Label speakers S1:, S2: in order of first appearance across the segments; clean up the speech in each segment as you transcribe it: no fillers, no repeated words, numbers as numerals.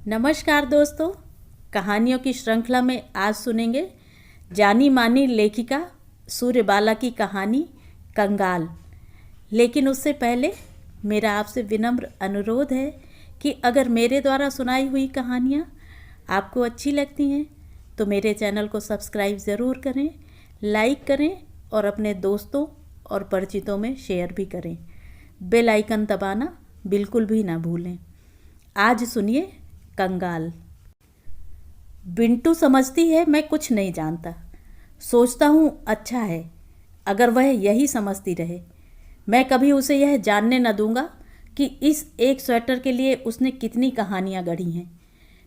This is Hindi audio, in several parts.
S1: नमस्कार दोस्तों, कहानियों की श्रृंखला में आज सुनेंगे जानी मानी लेखिका सूर्यबाला की कहानी कंगाल। लेकिन उससे पहले मेरा आपसे विनम्र अनुरोध है कि अगर मेरे द्वारा सुनाई हुई कहानियाँ आपको अच्छी लगती हैं तो मेरे चैनल को सब्सक्राइब ज़रूर करें, लाइक करें और अपने दोस्तों और परिचितों में शेयर भी करें। बेल आइकन दबाना बिल्कुल भी ना भूलें। आज सुनिए कंगाल। बिंटू समझती है मैं कुछ नहीं जानता। सोचता हूँ अच्छा है अगर वह यही समझती रहे। मैं कभी उसे यह जानने न दूंगा कि इस एक स्वेटर के लिए उसने कितनी कहानियाँ गढ़ी हैं।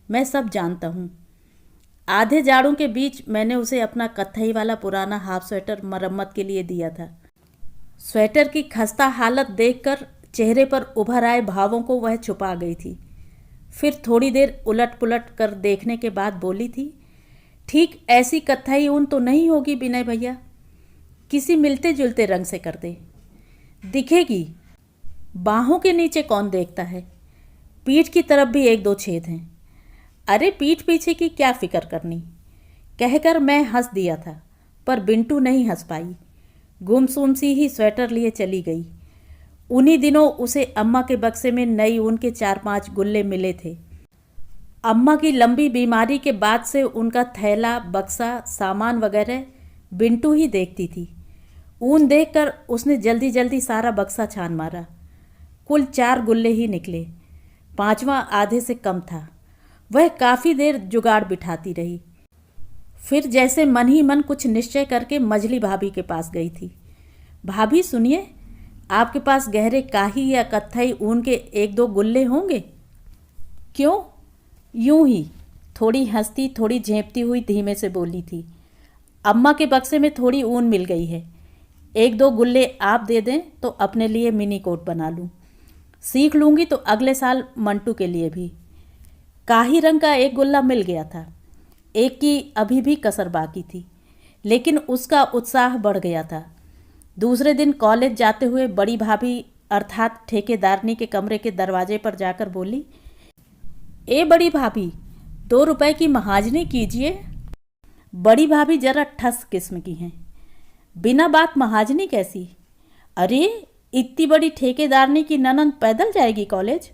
S1: मैं सब जानता हूँ। आधे जाड़ों के बीच मैंने उसे अपना कत्थई वाला पुराना हाफ स्वेटर मरम्मत के लिए दिया था। स्वेटर की खस्ता हालत देखकर चेहरे पर उभर आए भावों को वह छुपा गई थी। फिर थोड़ी देर उलट पुलट कर देखने के बाद बोली थी, ठीक ऐसी कत्थई ऊन तो नहीं होगी विनय भैया, किसी मिलते जुलते रंग से कर दे, दिखेगी। बाहों के नीचे कौन देखता है, पीठ की तरफ भी एक दो छेद हैं। अरे पीठ पीछे की क्या फिक्र करनी, कहकर मैं हंस दिया था, पर बिंटू नहीं हंस पाई। गुमसुम सी ही स्वेटर लिए चली गई। उन्हीं दिनों उसे अम्मा के बक्से में नई ऊन के 4-5 गुल्ले मिले थे। अम्मा की लंबी बीमारी के बाद से उनका थैला, बक्सा, सामान वगैरह बिंटू ही देखती थी। ऊन देखकर उसने जल्दी जल्दी सारा बक्सा छान मारा। कुल 4 गुल्ले ही निकले, 5वां आधे से कम था। वह काफ़ी देर जुगाड़ बिठाती रही। फिर जैसे मन ही मन कुछ निश्चय करके मझली भाभी के पास गई थी। भाभी सुनिए, आपके पास गहरे काही या कत्थई ऊन के 1-2 गुल्ले होंगे? क्यों? यूं ही, थोड़ी हंसती थोड़ी झेंपती हुई धीमे से बोली थी। अम्मा के बक्से में थोड़ी ऊन मिल गई है, 1-2 गुल्ले आप दे दें तो अपने लिए मिनी कोट बना लूँ। सीख लूँगी तो अगले साल मंटू के लिए भी। काही रंग का 1 गुल्ला मिल गया था। एक की अभी भी कसर बाकी थी, लेकिन उसका उत्साह बढ़ गया था। दूसरे दिन कॉलेज जाते हुए बड़ी भाभी अर्थात ठेकेदारनी के कमरे के दरवाजे पर जाकर बोली, ए बड़ी भाभी, 2 रुपए की महाजनी कीजिए। बड़ी भाभी जरा ठस किस्म की हैं। बिना बात महाजनी कैसी? अरे इतनी बड़ी ठेकेदारनी की ननंद पैदल जाएगी कॉलेज?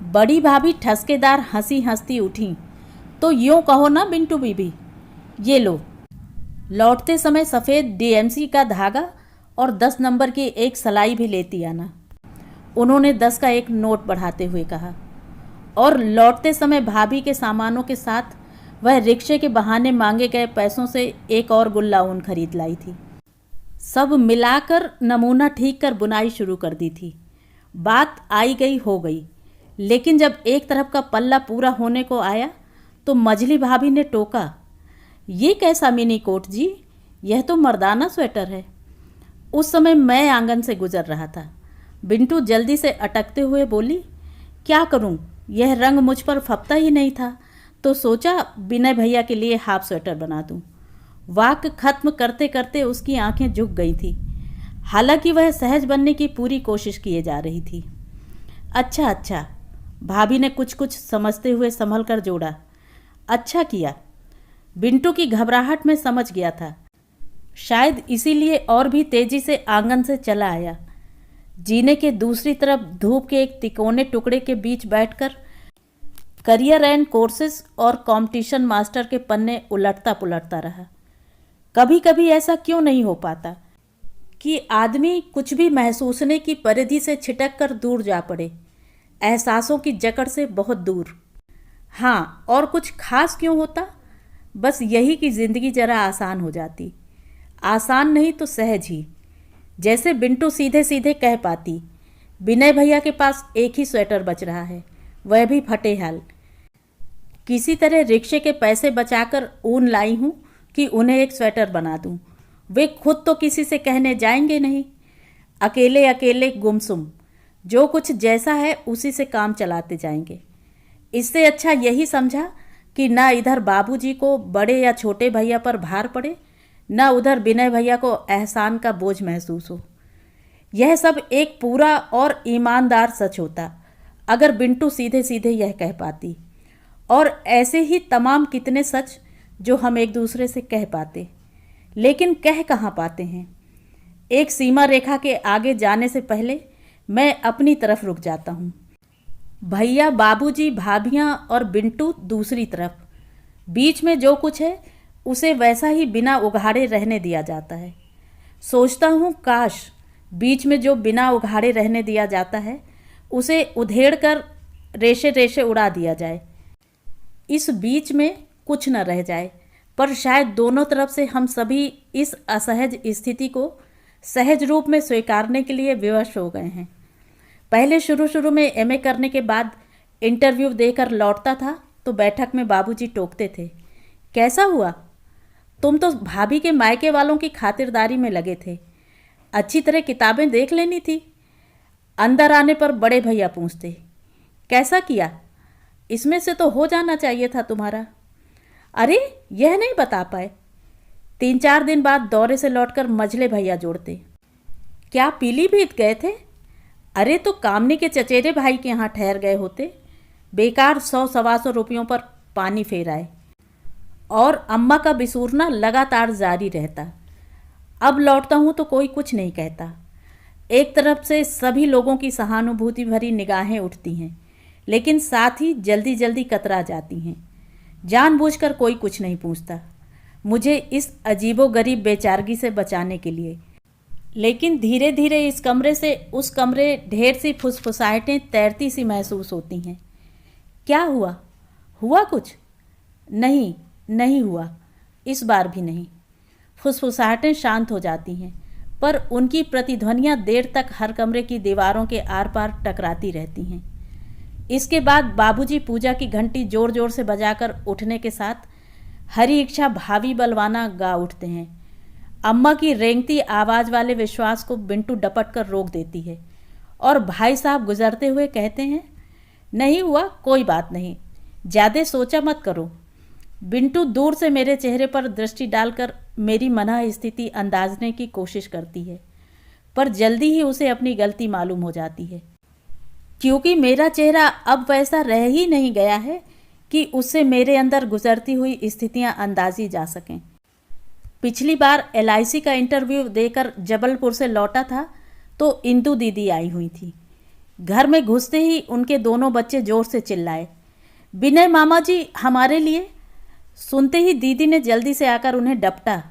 S1: बड़ी भाभी ठसकेदार हंसी हंसती उठी, तो यूँ कहो ना बिंटू बीबी, ये लो। लौटते समय सफ़ेद डीएमसी का धागा और 10 नंबर की एक सलाई भी लेती आना, उन्होंने 10 का एक नोट बढ़ाते हुए कहा। और लौटते समय भाभी के सामानों के साथ वह रिक्शे के बहाने मांगे गए पैसों से एक और गुल्ला ऊन खरीद लाई थी। सब मिलाकर नमूना ठीक कर बुनाई शुरू कर दी थी। बात आई गई हो गई, लेकिन जब एक तरफ का पल्ला पूरा होने को आया तो मझली भाभी ने टोका, ये कैसा मिनी कोट जी, यह तो मर्दाना स्वेटर है। उस समय मैं आंगन से गुजर रहा था। बिंटू जल्दी से अटकते हुए बोली, क्या करूं, यह रंग मुझ पर फपता ही नहीं था, तो सोचा विनय भैया के लिए हाफ स्वेटर बना दूं। वाक्य खत्म करते करते उसकी आंखें झुक गई थी। हालांकि वह सहज बनने की पूरी कोशिश किए जा रही थी। अच्छा अच्छा, भाभी ने कुछ कुछ समझते हुए संभल कर जोड़ा, अच्छा किया। बिंटू की घबराहट में समझ गया था, शायद इसीलिए और भी तेजी से आंगन से चला आया। जीने के दूसरी तरफ धूप के एक तिकोने टुकड़े के बीच बैठकर करियर एंड कोर्सेज और कंपटीशन मास्टर के पन्ने उलटता पुलटता रहा। कभी कभी ऐसा क्यों नहीं हो पाता कि आदमी कुछ भी महसूसने की परिधि से छिटक कर दूर जा पड़े, एहसासों की जकड़ से बहुत दूर। हाँ, और कुछ खास क्यों होता, बस यही कि ज़िंदगी ज़रा आसान हो जाती। आसान नहीं तो सहज ही। जैसे बिंटू सीधे सीधे कह पाती, विनय भैया के पास एक ही स्वेटर बच रहा है, वह भी फटे हाल। किसी तरह रिक्शे के पैसे बचाकर ऊन लाई हूँ कि उन्हें एक स्वेटर बना दूँ। वे खुद तो किसी से कहने जाएंगे नहीं। अकेले अकेले गुमसुम, जो कुछ जैसा है उसी से काम चलाते जाएंगे। इससे अच्छा यही समझा कि न इधर बाबूजी को बड़े या छोटे भैया पर भार पड़े, न उधर विनय भैया को एहसान का बोझ महसूस हो। यह सब एक पूरा और ईमानदार सच होता अगर बिंटू सीधे सीधे यह कह पाती। और ऐसे ही तमाम कितने सच जो हम एक दूसरे से कह पाते, लेकिन कह कहाँ पाते हैं। एक सीमा रेखा के आगे जाने से पहले मैं अपनी तरफ रुक जाता हूँ। भैया, बाबूजी, भाभियाँ और बिंटू दूसरी तरफ। बीच में जो कुछ है उसे वैसा ही बिना उघाड़े रहने दिया जाता है। सोचता हूँ काश बीच में जो बिना उघाड़े रहने दिया जाता है उसे उधेड़ कर रेशे रेशे उड़ा दिया जाए। इस बीच में कुछ न रह जाए, पर शायद दोनों तरफ से हम सभी इस असहज स्थिति को सहज रूप में स्वीकारने के लिए विवश हो गए हैं। पहले शुरू में एमए करने के बाद इंटरव्यू देकर लौटता था तो बैठक में बाबूजी टोकते थे, कैसा हुआ? तुम तो भाभी के मायके वालों की खातिरदारी में लगे थे, अच्छी तरह किताबें देख लेनी थी। अंदर आने पर बड़े भैया पूछते, कैसा किया? इसमें से तो हो जाना चाहिए था तुम्हारा। अरे यह नहीं बता पाए। 3-4 दिन बाद दौरे से लौटकर मझले भैया जोड़ते, क्या पीलीभीत गए थे? अरे तो कामनी के चचेरे भाई के यहाँ ठहर गए होते, बेकार 100-125 रुपयों पर पानी फेर आए। और अम्मा का बिसूरना लगातार जारी रहता। अब लौटता हूँ तो कोई कुछ नहीं कहता। एक तरफ से सभी लोगों की सहानुभूति भरी निगाहें उठती हैं, लेकिन साथ ही जल्दी जल्दी कतरा जाती हैं। जानबूझकर कोई कुछ नहीं पूछता मुझे इस अजीबोगरीब बेचारगी से बचाने के लिए। लेकिन धीरे धीरे इस कमरे से उस कमरे ढेर सी फुसफुसाहटें तैरती सी महसूस होती हैं। क्या हुआ? हुआ कुछ? नहीं, नहीं हुआ, इस बार भी नहीं। फुसफुसाहटें शांत हो जाती हैं, पर उनकी प्रतिध्वनियाँ देर तक हर कमरे की दीवारों के आर पार टकराती रहती हैं। इसके बाद बाबूजी पूजा की घंटी जोर जोर से बजाकर उठने के साथ हरी इच्छा भावी बलवाना गा उठते हैं। अम्मा की रेंगती आवाज़ वाले विश्वास को बिंटू डपट कर रोक देती है और भाई साहब गुजरते हुए कहते हैं, नहीं हुआ, कोई बात नहीं, ज़्यादा सोचा मत करो। बिंटू दूर से मेरे चेहरे पर दृष्टि डालकर मेरी मना स्थिति अंदाजने की कोशिश करती है, पर जल्दी ही उसे अपनी गलती मालूम हो जाती है, क्योंकि मेरा चेहरा अब वैसा रह ही नहीं गया है कि उससे मेरे अंदर गुजरती हुई स्थितियां अंदाजी जा सकें। पिछली बार LIC का इंटरव्यू देकर जबलपुर से लौटा था तो इंदू दीदी आई हुई थी। घर में घुसते ही उनके दोनों बच्चे जोर से चिल्लाए, विनय मामा जी हमारे लिए। सुनते ही दीदी ने जल्दी से आकर उन्हें डपटा।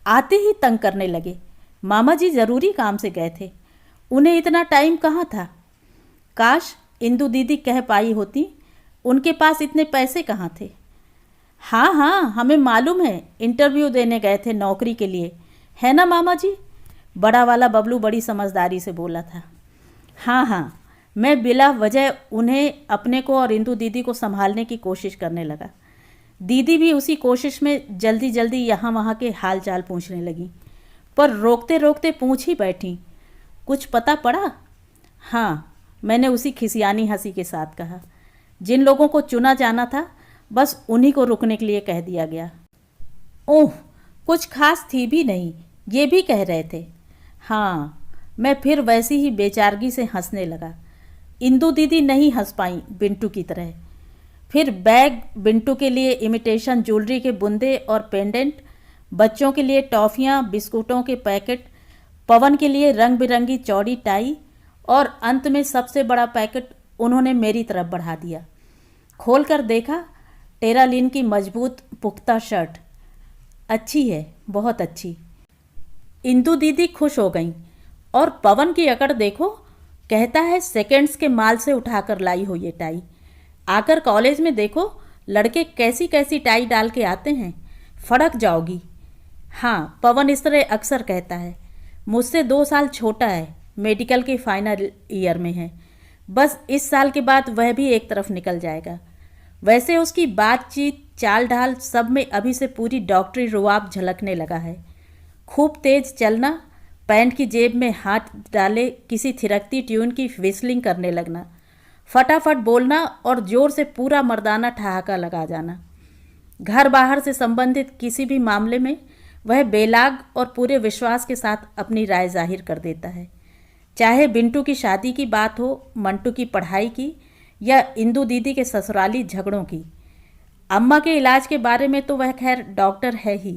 S1: आते ही तंग करने लगे, मामा जी ज़रूरी काम से गए थे, उन्हें इतना टाइम कहाँ था। काश इंदू दीदी कह पाई होती, उनके पास इतने पैसे कहाँ थे। हाँ हाँ, हमें मालूम है, इंटरव्यू देने गए थे नौकरी के लिए, है ना मामा जी? बड़ा वाला बबलू बड़ी समझदारी से बोला था। हाँ हाँ, मैं बिला वजह उन्हें, अपने को और इंदू दीदी को संभालने की कोशिश करने लगा। दीदी भी उसी कोशिश में जल्दी जल्दी यहाँ वहाँ के हाल चाल पूछने लगी, पर रोकते रोकते पूछ ही बैठी, कुछ पता पड़ा? हाँ, मैंने उसी खिसियानी हंसी के साथ कहा। जिन लोगों को चुना जाना था बस उन्हीं को रुकने के लिए कह दिया गया। ओह, कुछ खास थी भी नहीं, ये भी कह रहे थे। हाँ, मैं फिर वैसी ही बेचारगी से हंसने लगा। इंदू दीदी नहीं हंस पाई बिंटू की तरह। फिर बैग, बिंटू के लिए इमिटेशन ज्वेलरी के बुंदे और पेंडेंट, बच्चों के लिए टॉफ़ियाँ, बिस्कुटों के पैकेट, पवन के लिए रंग बिरंगी चौड़ी टाई, और अंत में सबसे बड़ा पैकेट उन्होंने मेरी तरफ बढ़ा दिया। खोलकर देखा, टेरालिन की मजबूत पुख्ता शर्ट। अच्छी है, बहुत अच्छी। इंदू दीदी खुश हो गईं। और पवन की अकड़ देखो, कहता है सेकंड्स के माल से उठाकर लाई हो ये टाई। आकर कॉलेज में देखो लड़के कैसी कैसी टाई डाल के आते हैं, फड़क जाओगी। हाँ, पवन इस तरह अक्सर कहता है। मुझसे 2 साल छोटा है, मेडिकल के फाइनल ईयर में है। बस इस साल के बाद वह भी एक तरफ निकल जाएगा। वैसे उसकी बातचीत, चाल ढाल सब में अभी से पूरी डॉक्टरी रुआब झलकने लगा है। खूब तेज चलना, पैंट की जेब में हाथ डाले किसी थिरकती ट्यून की विस्लिंग करने लगना, फटाफट बोलना और जोर से पूरा मर्दाना ठहाका लगा जाना। घर बाहर से संबंधित किसी भी मामले में वह बेलाग और पूरे विश्वास के साथ अपनी राय जाहिर कर देता है। चाहे बिंटू की शादी की बात हो, मंटू की पढ़ाई की, या इंदू दीदी के ससुराली झगड़ों की, अम्मा के इलाज के बारे में तो वह खैर डॉक्टर है ही।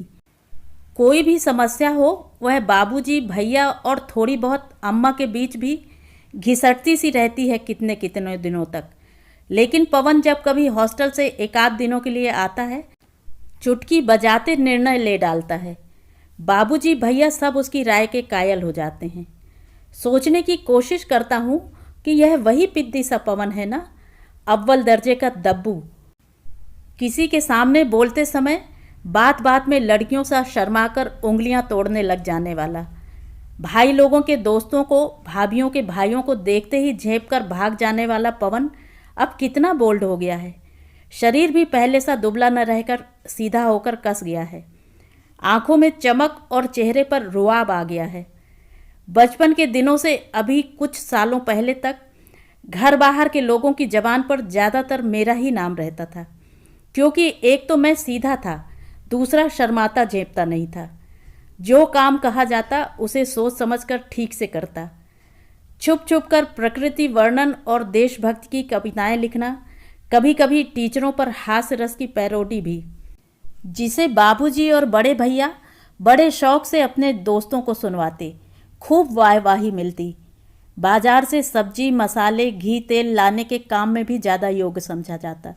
S1: कोई भी समस्या हो वह बाबूजी, भैया और थोड़ी बहुत अम्मा के बीच भी घिसटती सी रहती है कितने कितने दिनों तक। लेकिन पवन जब कभी हॉस्टल से एक आध दिनों के लिए आता है, चुटकी बजाते निर्णय ले डालता है। बाबूजी, भैया सब उसकी राय के कायल हो जाते हैं। सोचने की कोशिश करता हूँ कि यह वही पिद्दी सा पवन है ना, अव्वल दर्जे का दब्बू, किसी के सामने बोलते समय बात बात में लड़कियों सा शर्माकर उंगलियां तोड़ने लग जाने वाला, भाई लोगों के दोस्तों को, भाभियों के भाइयों को देखते ही झेप कर भाग जाने वाला पवन अब कितना बोल्ड हो गया है। शरीर भी पहले सा दुबला न रहकर सीधा होकर कस गया है। आंखों में चमक और चेहरे पर रुआब आ गया है। बचपन के दिनों से अभी कुछ सालों पहले तक घर बाहर के लोगों की जबान पर ज़्यादातर मेरा ही नाम रहता था, क्योंकि एक तो मैं सीधा था, दूसरा शर्माता झेपता नहीं था। जो काम कहा जाता उसे सोच समझकर ठीक से करता। छुप छुप कर प्रकृति वर्णन और देशभक्ति की कविताएं लिखना, कभी कभी टीचरों पर हास्य रस की पैरोडी भी, जिसे बाबूजी और बड़े भैया बड़े शौक से अपने दोस्तों को सुनवाते। खूब वाहवाही मिलती। बाजार से सब्जी, मसाले, घी, तेल लाने के काम में भी ज़्यादा योग्य समझा जाता,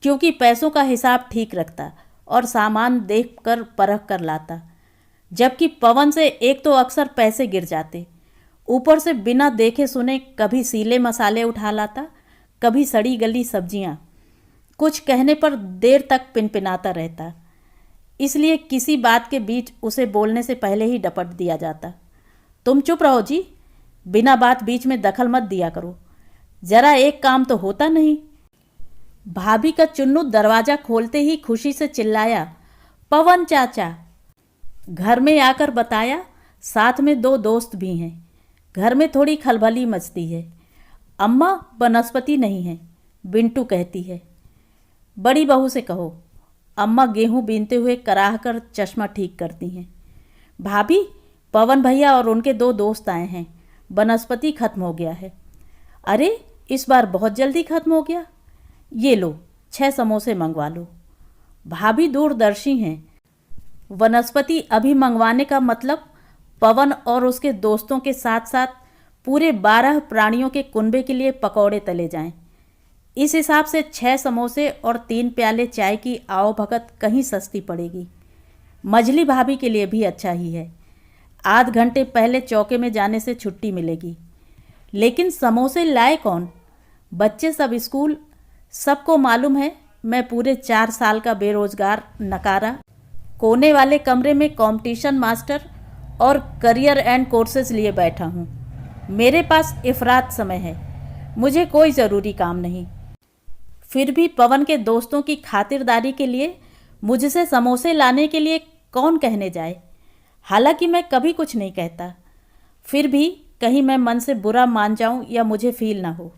S1: क्योंकि पैसों का हिसाब ठीक रखता और सामान देख कर परख कर लाता। जबकि पवन से एक तो अक्सर पैसे गिर जाते, ऊपर से बिना देखे सुने कभी सीले मसाले उठा लाता, कभी सड़ी गली सब्जियां। कुछ कहने पर देर तक पिनपिनाता रहता, इसलिए किसी बात के बीच उसे बोलने से पहले ही डपट दिया जाता। तुम चुप रहो जी, बिना बात बीच में दखल मत दिया करो, जरा एक काम तो होता नहीं। भाभी का चुन्नू दरवाजा खोलते ही खुशी से चिल्लाया, पवन चाचा। घर में आकर बताया साथ में 2 दोस्त भी हैं। घर में थोड़ी खलबली मचती है। अम्मा बनस्पति नहीं है, बिंटू कहती है। बड़ी बहू से कहो। अम्मा गेहूं बीनते हुए कराह कर चश्मा ठीक करती हैं। भाभी, पवन भैया और उनके 2 दोस्त आए हैं, बनस्पति खत्म हो गया है। अरे, इस बार बहुत जल्दी खत्म हो गया। ये लो 6 समोसे मंगवा लो। भाभी दूरदर्शी हैं। वनस्पति अभी मंगवाने का मतलब पवन और उसके दोस्तों के साथ साथ पूरे 12 प्राणियों के कुनबे के लिए पकौड़े तले जाएं। इस हिसाब से 6 समोसे और 3 प्याले चाय की आओ भगत कहीं सस्ती पड़ेगी। मझली भाभी के लिए भी अच्छा ही है। आध घंटे पहले चौके में जाने से छुट्टी मिलेगी। लेकिन समोसे लाए कौन? बच्चे सब स्कूल। सबको मालूम है मैं पूरे 4 साल का बेरोजगार नकारा कोने वाले कमरे में कंपटीशन मास्टर और करियर एंड कोर्सेज लिए बैठा हूँ। मेरे पास इफरात समय है, मुझे कोई ज़रूरी काम नहीं। फिर भी पवन के दोस्तों की खातिरदारी के लिए मुझसे समोसे लाने के लिए कौन कहने जाए। हालांकि मैं कभी कुछ नहीं कहता, फिर भी कहीं मैं मन से बुरा मान जाऊं या मुझे फील ना हो।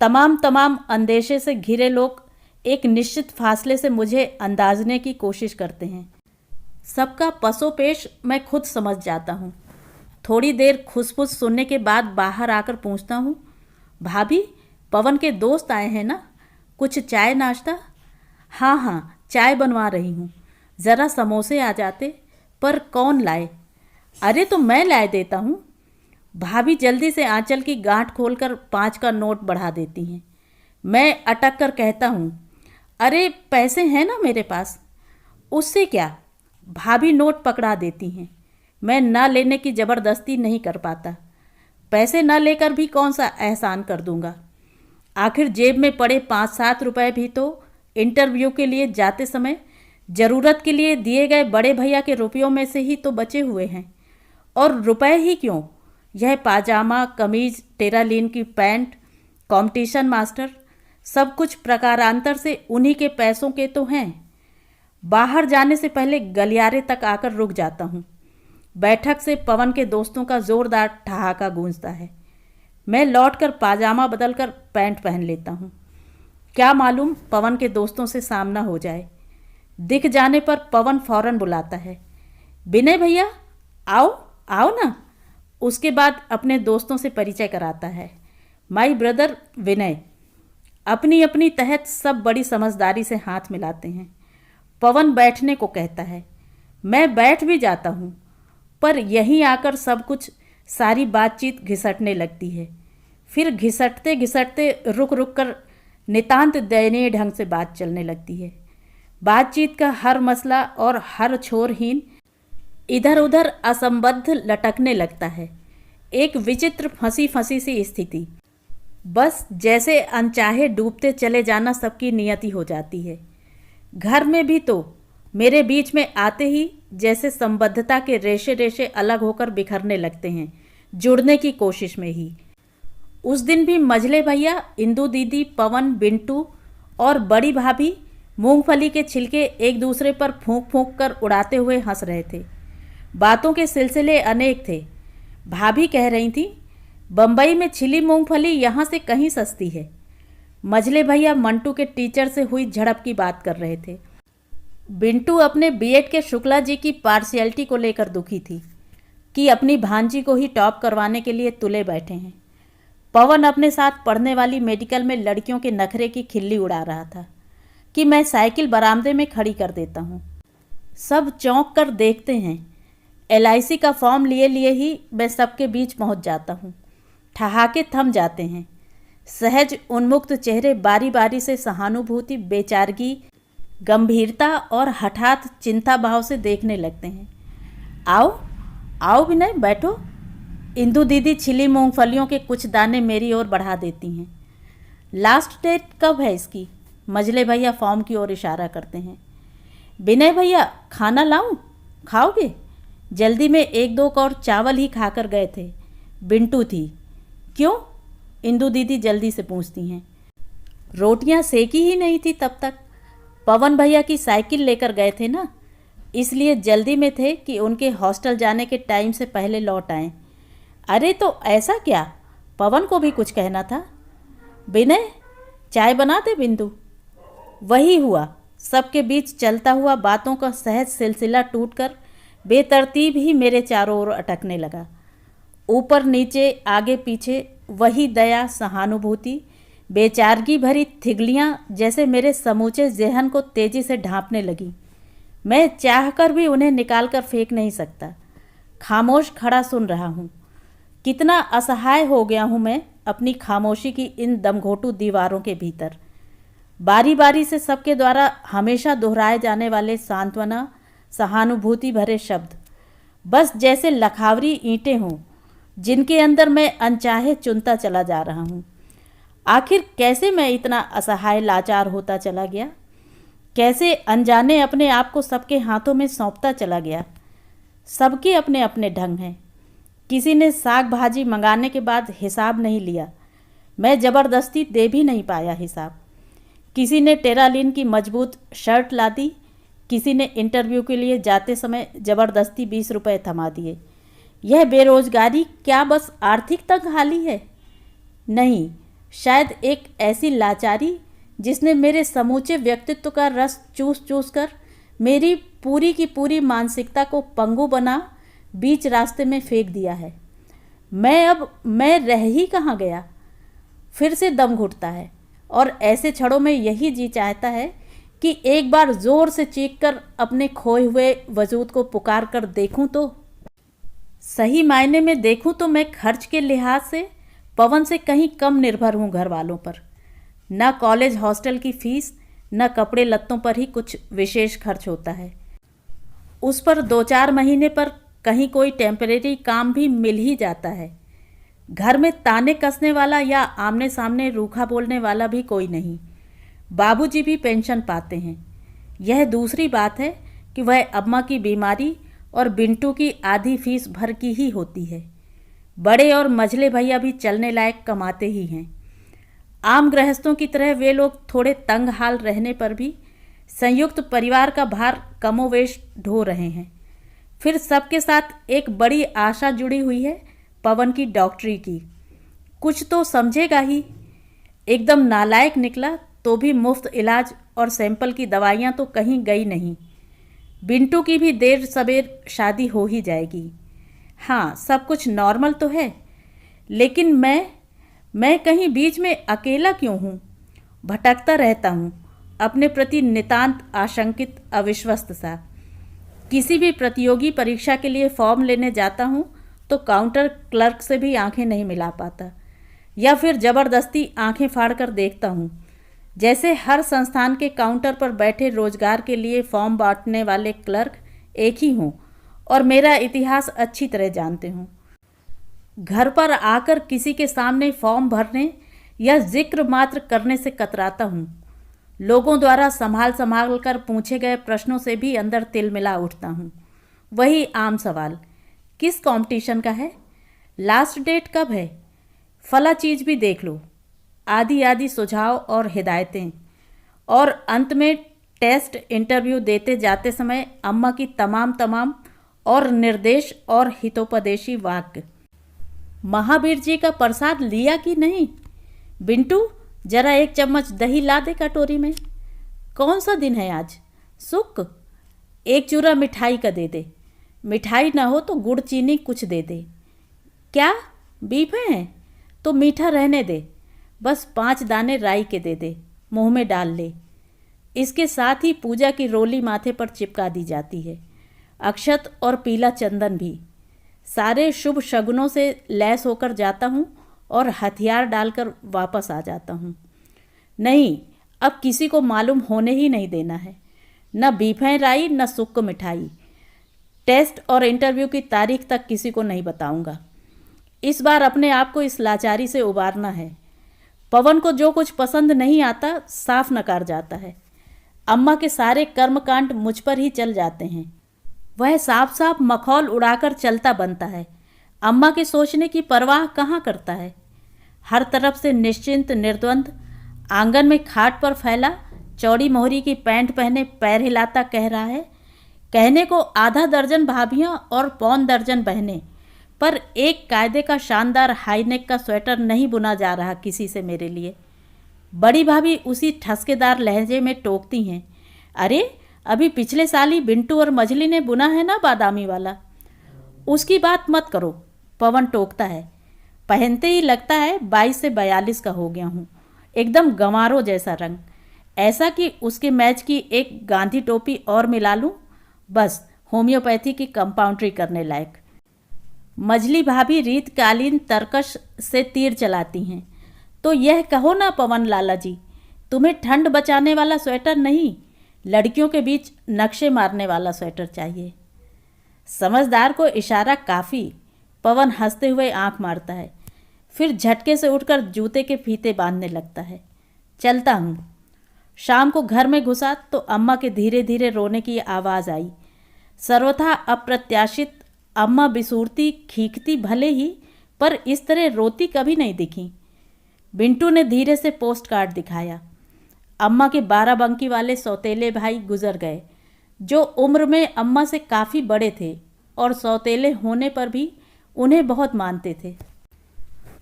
S1: तमाम अंदेशे से घिरे लोग एक निश्चित फासले से मुझे अंदाजने की कोशिश करते हैं। सबका पसोपेश मैं खुद समझ जाता हूँ। थोड़ी देर खुसफुस सुनने के बाद बाहर आकर पूछता हूँ, भाभी, पवन के दोस्त आए हैं ना, कुछ चाय नाश्ता? हाँ, चाय बनवा रही हूँ। ज़रा समोसे आ जाते, पर कौन लाए? अरे तो मैं लाए देता हूँ। भाभी जल्दी से आंचल की गांठ खोलकर 5 का नोट बढ़ा देती हैं। मैं अटक कर कहता हूँ, अरे पैसे हैं ना मेरे पास। उससे क्या? भाभी नोट पकड़ा देती हैं। मैं न लेने की ज़बरदस्ती नहीं कर पाता। पैसे न लेकर भी कौन सा एहसान कर दूंगा। आखिर जेब में पड़े 5-7 रुपए भी तो इंटरव्यू के लिए जाते समय ज़रूरत के लिए दिए गए बड़े भैया के रुपयों में से ही तो बचे हुए हैं। और रुपए ही क्यों, यह पाजामा, कमीज, टेरालीन की पैंट, कंपटीशन मास्टर, सब कुछ प्रकारांतर से उन्हीं के पैसों के तो हैं। बाहर जाने से पहले गलियारे तक आकर रुक जाता हूँ। बैठक से पवन के दोस्तों का जोरदार ठहाका गूंजता है। मैं लौटकर पाजामा बदलकर पैंट पहन लेता हूँ। क्या मालूम पवन के दोस्तों से सामना हो जाए। दिख जाने पर पवन फौरन बुलाता है, विनय भैया आओ आओ ना। उसके बाद अपने दोस्तों से परिचय कराता है। माई ब्रदर विनय। अपनी अपनी तहत सब बड़ी समझदारी से हाथ मिलाते हैं। पवन बैठने को कहता है, मैं बैठ भी जाता हूँ, पर यहीं आकर सब कुछ सारी बातचीत घिसटने लगती है। फिर घिसटते घिसटते रुक रुक कर नितांत दयनीय ढंग से बात चलने लगती है। बातचीत का हर मसला और हर छोरहीन इधर उधर असंबद्ध लटकने लगता है। एक विचित्र फंसी फंसी सी स्थिति। बस जैसे अनचाहे डूबते चले जाना सबकी नियति हो जाती है। घर में भी तो मेरे बीच में आते ही जैसे संबद्धता के रेशे रेशे अलग होकर बिखरने लगते हैं, जुड़ने की कोशिश में ही। उस दिन भी मझले भैया, इंदू दीदी, पवन, बिंटू और बड़ी भाभी मूंगफली के छिलके एक दूसरे पर फूंक फूंक कर उड़ाते हुए हंस रहे थे। बातों के सिलसिले अनेक थे। भाभी कह रही थी, बम्बई में छिली मूंगफली यहाँ से कहीं सस्ती है। मझले भैया मंटू के टीचर से हुई झड़प की बात कर रहे थे। बिंटू अपने बीएड के शुक्ला जी की पार्शियलिटी को लेकर दुखी थी कि अपनी भांजी को ही टॉप करवाने के लिए तुले बैठे हैं। पवन अपने साथ पढ़ने वाली मेडिकल में लड़कियों के नखरे की खिल्ली उड़ा रहा था कि मैं साइकिल बरामदे में खड़ी कर देता हूँ। सब चौंक कर देखते हैं। LIC का फॉर्म लिए लिए ही मैं सबके बीच पहुँच जाता हूँ। ठहाके थम जाते हैं। सहज उन्मुक्त चेहरे बारी बारी से सहानुभूति, बेचारगी, गंभीरता और हठात चिंता भाव से देखने लगते हैं। आओ आओ विनय, बैठो। इंदू दीदी छिली मूंगफलियों के कुछ दाने मेरी ओर बढ़ा देती हैं। लास्ट डेट कब है इसकी? मझले भैया फॉर्म की ओर इशारा करते हैं। विनय भैया, खाना लाऊं? खाओगे? जल्दी में एक दो कौर चावल ही खाकर गए थे। बिंटू थी। क्यों? इंदू दीदी जल्दी से पूछती हैं। रोटियां सेकी ही नहीं थी तब तक। पवन भैया की साइकिल लेकर गए थे ना, इसलिए जल्दी में थे कि उनके हॉस्टल जाने के टाइम से पहले लौट आएं। अरे तो ऐसा क्या? पवन को भी कुछ कहना था। विनय, चाय बना दे बिंदु। वही हुआ। सबके बीच चलता हुआ बातों का सहज सिलसिला टूटकर बेतरतीब ही मेरे चारों ओर अटकने लगा। ऊपर नीचे, आगे पीछे वही दया, सहानुभूति, बेचारगी भरी थिगलियाँ जैसे मेरे समूचे ज़हन को तेजी से ढांपने लगी। मैं चाहकर भी उन्हें निकाल कर फेंक नहीं सकता। खामोश खड़ा सुन रहा हूँ। कितना असहाय हो गया हूँ मैं अपनी खामोशी की इन दमघोटू दीवारों के भीतर। बारी बारी से सबके द्वारा हमेशा दोहराए जाने वाले सांत्वना, सहानुभूति भरे शब्द, बस जैसे लखावरी ईंटें हों जिनके अंदर मैं अनचाहे चुनता चला जा रहा हूँ। आखिर कैसे मैं इतना असहाय लाचार होता चला गया? कैसे अनजाने अपने आप को सबके हाथों में सौंपता चला गया? सबके अपने अपने ढंग हैं। किसी ने साग भाजी मंगाने के बाद हिसाब नहीं लिया, मैं ज़बरदस्ती दे भी नहीं पाया हिसाब। किसी ने टेरालिन की मजबूत शर्ट ला दी, किसी ने इंटरव्यू के लिए जाते समय ज़बरदस्ती 20 रुपये थमा दिए। यह बेरोजगारी क्या बस आर्थिक तंगहाली है? नहीं, शायद एक ऐसी लाचारी जिसने मेरे समूचे व्यक्तित्व का रस चूस चूस कर मेरी पूरी की पूरी मानसिकता को पंगु बना बीच रास्ते में फेंक दिया है। मैं रह ही कहाँ गया? फिर से दम घुटता है और ऐसे क्षणों में यही जी चाहता है कि एक बार जोर से चीख कर अपने खोए हुए वजूद को पुकार कर देखूं तो सही मायने में देखूं तो मैं खर्च के लिहाज से पवन से कहीं कम निर्भर हूँ घर वालों पर। न कॉलेज हॉस्टल की फीस, न कपड़े लत्तों पर ही कुछ विशेष खर्च होता है। उस पर 2-4 महीने पर कहीं कोई टेम्परेरी काम भी मिल ही जाता है। घर में ताने कसने वाला या आमने सामने रूखा बोलने वाला भी कोई नहीं। बाबूजी भी पेंशन पाते हैं। यह दूसरी बात है कि वह अम्मा की बीमारी और बिंटू की आधी फीस भर की ही होती है। बड़े और मझले भैया भी चलने लायक कमाते ही हैं। आम गृहस्थों की तरह वे लोग थोड़े तंग हाल रहने पर भी संयुक्त परिवार का भार कमोवेश ढो रहे हैं। फिर सबके साथ एक बड़ी आशा जुड़ी हुई है पवन की डॉक्टरी की। कुछ तो समझेगा ही। एकदम नालायक निकला तो भी मुफ्त इलाज और सैंपल की दवाइयाँ तो कहीं गई नहीं। बिंटू की भी देर सबेर शादी हो ही जाएगी। हाँ, सब कुछ नॉर्मल तो है, लेकिन मैं कहीं बीच में अकेला क्यों हूँ? भटकता रहता हूँ, अपने प्रति नितांत आशंकित अविश्वस्त सा। किसी भी प्रतियोगी परीक्षा के लिए फॉर्म लेने जाता हूँ तो काउंटर क्लर्क से भी आंखें नहीं मिला पाता, या फिर ज़बरदस्ती आंखें फाड़ कर देखता हूँ, जैसे हर संस्थान के काउंटर पर बैठे रोजगार के लिए फॉर्म बांटने वाले क्लर्क एक ही हों और मेरा इतिहास अच्छी तरह जानते हों। घर पर आकर किसी के सामने फॉर्म भरने या जिक्र मात्र करने से कतराता हूँ। लोगों द्वारा संभाल संभाल कर पूछे गए प्रश्नों से भी अंदर तिलमिला उठता हूँ। वही आम सवाल, किस कंपटीशन का है, लास्ट डेट कब है, फला चीज़ भी देख लो, आदि आदि सुझाव और हिदायतें। और अंत में टेस्ट इंटरव्यू देते जाते समय अम्मा की तमाम और निर्देश और हितोपदेशी वाक्य। महावीर जी का प्रसाद लिया कि नहीं, बिंटू जरा एक चम्मच दही ला दे कटोरी में। कौन सा दिन है आज, शुक्र, एक चूरा मिठाई का दे दे, मिठाई ना हो तो गुड़ चीनी कुछ दे दे। क्या बीफे हैं तो मीठा रहने दे, बस 5 दाने राई के दे दे, मुंह में डाल ले। इसके साथ ही पूजा की रोली माथे पर चिपका दी जाती है, अक्षत और पीला चंदन भी। सारे शुभ शगुनों से लैस होकर जाता हूँ और हथियार डालकर वापस आ जाता हूँ। नहीं, अब किसी को मालूम होने ही नहीं देना है, न बीफें राई न सुक्क मिठाई। टेस्ट और इंटरव्यू की तारीख तक किसी को नहीं बताऊंगा। इस बार अपने आप को इस लाचारी से उबारना है। पवन को जो कुछ पसंद नहीं आता साफ नकार जाता है। अम्मा के सारे कर्मकांड मुझ पर ही चल जाते हैं। वह साफ साफ मखौल उड़ाकर चलता बनता है। अम्मा के सोचने की परवाह कहाँ करता है। हर तरफ से निश्चिंत निर्द्वंद आंगन में खाट पर फैला, चौड़ी मोहरी की पैंट पहने पैर हिलाता कह रहा है, कहने को आधा दर्जन भाभियाँ और पौन दर्जन बहनें, पर एक कायदे का शानदार हाईनेक का स्वेटर नहीं बुना जा रहा किसी से मेरे लिए। बड़ी भाभी उसी ठसकेदार लहजे में टोकती हैं, अरे अभी पिछले साल ही बिंटू और मझली ने बुना है ना बादामी वाला। उसकी बात मत करो, पवन टोकता है। पहनते ही लगता है 22 से 42 का हो गया हूँ, एकदम गंवारों जैसा रंग, ऐसा कि उसके मैच की एक गांधी टोपी और मिला लूँ, बस होम्योपैथी की कंपाउंड्री करने लायक। मझली भाभी रीतकालीन तरकश से तीर चलाती हैं, तो यह कहो ना पवन लाला जी, तुम्हें ठंड बचाने वाला स्वेटर नहीं, लड़कियों के बीच नक्शे मारने वाला स्वेटर चाहिए। समझदार को इशारा काफ़ी। पवन हंसते हुए आंख मारता है, फिर झटके से उठकर जूते के फीते बांधने लगता है। चलता हूँ। शाम को घर में घुसा तो अम्मा के धीरे धीरे रोने की आवाज़ आई। सर्वथा अप्रत्याशित अम्मा बिसूरती खींचती भले ही, पर इस तरह रोती कभी नहीं दिखी। बिंटू ने धीरे से पोस्ट कार्ड दिखाया। अम्मा के 12 बंकी वाले सौतेले भाई गुजर गए, जो उम्र में अम्मा से काफ़ी बड़े थे और सौतेले होने पर भी उन्हें बहुत मानते थे।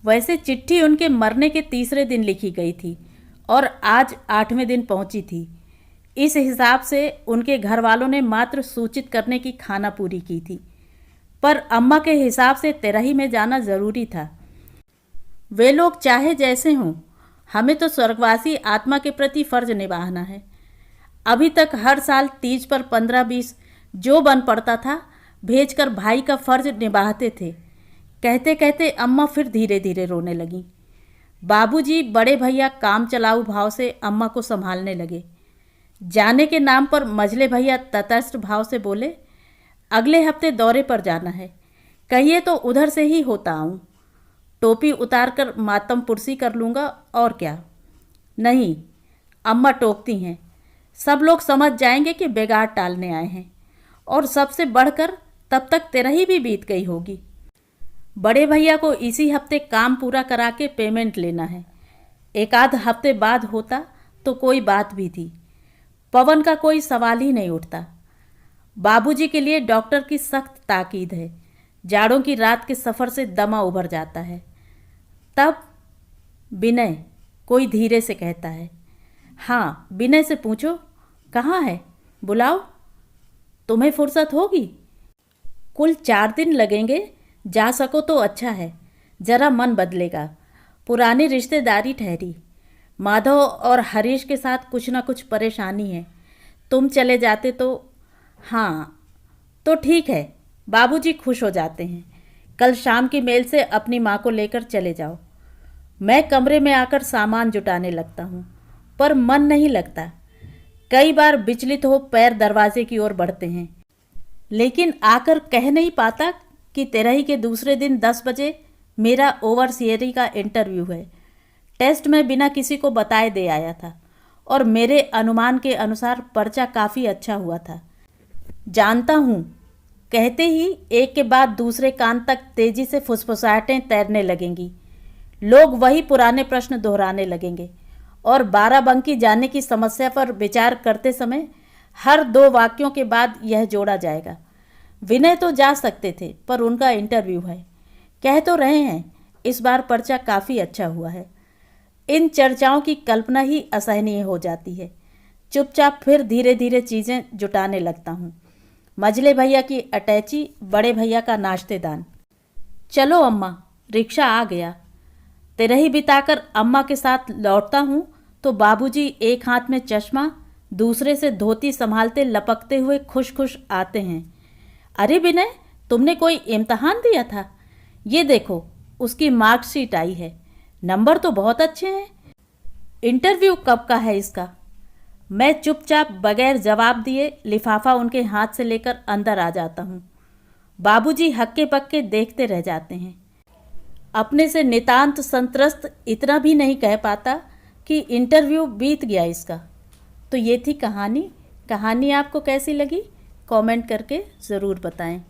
S1: वैसे चिट्ठी उनके मरने के 3रे दिन लिखी गई थी और आज 8वें दिन पहुंची थी। इस हिसाब से उनके घर वालों ने मात्र सूचित करने की खाना पूरी की थी, पर अम्मा के हिसाब से तेरही में जाना ज़रूरी था। वे लोग चाहे जैसे हों, हमें तो स्वर्गवासी आत्मा के प्रति फर्ज निभाना है। अभी तक हर साल तीज पर 15-20 जो बन पड़ता था भेजकर भाई का फर्ज निभाते थे। कहते कहते अम्मा फिर धीरे धीरे रोने लगीं। बाबूजी बड़े भैया काम चलाऊ भाव से अम्मा को संभालने लगे। जाने के नाम पर मझले भैया तटस्थ भाव से बोले, अगले हफ्ते दौरे पर जाना है, कहिए तो उधर से ही होता आऊँ। टोपी उतार कर मातम पुरसी कर लूँगा और क्या। नहीं, अम्मा टोकती हैं, सब लोग समझ जाएंगे कि बेगार टालने आए हैं, और सबसे बढ़कर तब तक तेरही भी बीत गई होगी। बड़े भैया को इसी हफ्ते काम पूरा करा के पेमेंट लेना है। एक आध हफ्ते बाद होता तो कोई बात भी थी। पवन का कोई सवाल ही नहीं उठता। बाबूजी के लिए डॉक्टर की सख्त ताकीद है। जाड़ों की रात के सफ़र से दमा उभर जाता है। तब विनय कोई धीरे से कहता है, हाँ विनय से पूछो कहाँ है, बुलाओ, तुम्हें फुर्सत होगी। कुल 4 दिन लगेंगे, जा सको तो अच्छा है, जरा मन बदलेगा। पुरानी रिश्तेदारी ठहरी। माधव और हरीश के साथ कुछ ना कुछ परेशानी है। तुम चले जाते तो। हाँ तो ठीक है, बाबूजी खुश हो जाते हैं। कल शाम की मेल से अपनी माँ को लेकर चले जाओ। मैं कमरे में आकर सामान जुटाने लगता हूँ, पर मन नहीं लगता। कई बार विचलित हो पैर दरवाजे की ओर बढ़ते हैं, लेकिन आकर कह नहीं पाता कि तेरही के दूसरे दिन 10 बजे मेरा ओवरसियरी का इंटरव्यू है। टेस्ट में बिना किसी को बताए दे आया था और मेरे अनुमान के अनुसार पर्चा काफ़ी अच्छा हुआ था। जानता हूँ, कहते ही एक के बाद दूसरे कान तक तेजी से फुसफुसाहटें तैरने लगेंगी। लोग वही पुराने प्रश्न दोहराने लगेंगे और बाराबंकी जाने की समस्या पर विचार करते समय हर 2 वाक्यों के बाद यह जोड़ा जाएगा, विनय तो जा सकते थे पर उनका इंटरव्यू है। कह तो रहे हैं इस बार पर्चा काफ़ी अच्छा हुआ है। इन चर्चाओं की कल्पना ही असहनीय हो जाती है। चुपचाप फिर धीरे धीरे चीज़ें जुटाने लगता हूँ। मझले भैया की अटैची, बड़े भैया का नाश्तेदान। चलो अम्मा, रिक्शा आ गया। तेरही बिताकर अम्मा के साथ लौटता हूँ तो बाबूजी एक हाथ में चश्मा, दूसरे से धोती संभालते लपकते हुए खुश खुश आते हैं। अरे विनय, तुमने कोई इम्तहान दिया था? ये देखो, उसकी मार्कशीट आई है। नंबर तो बहुत अच्छे हैं। इंटरव्यू कब का है इसका? मैं चुपचाप बगैर जवाब दिए लिफाफा उनके हाथ से लेकर अंदर आ जाता हूँ। बाबूजी हक्के पक्के देखते रह जाते हैं। अपने से नितांत संत्रस्त इतना भी नहीं कह पाता कि इंटरव्यू बीत गया इसका। तो ये थी कहानी। कहानी आपको कैसी लगी कमेंट करके ज़रूर बताएं।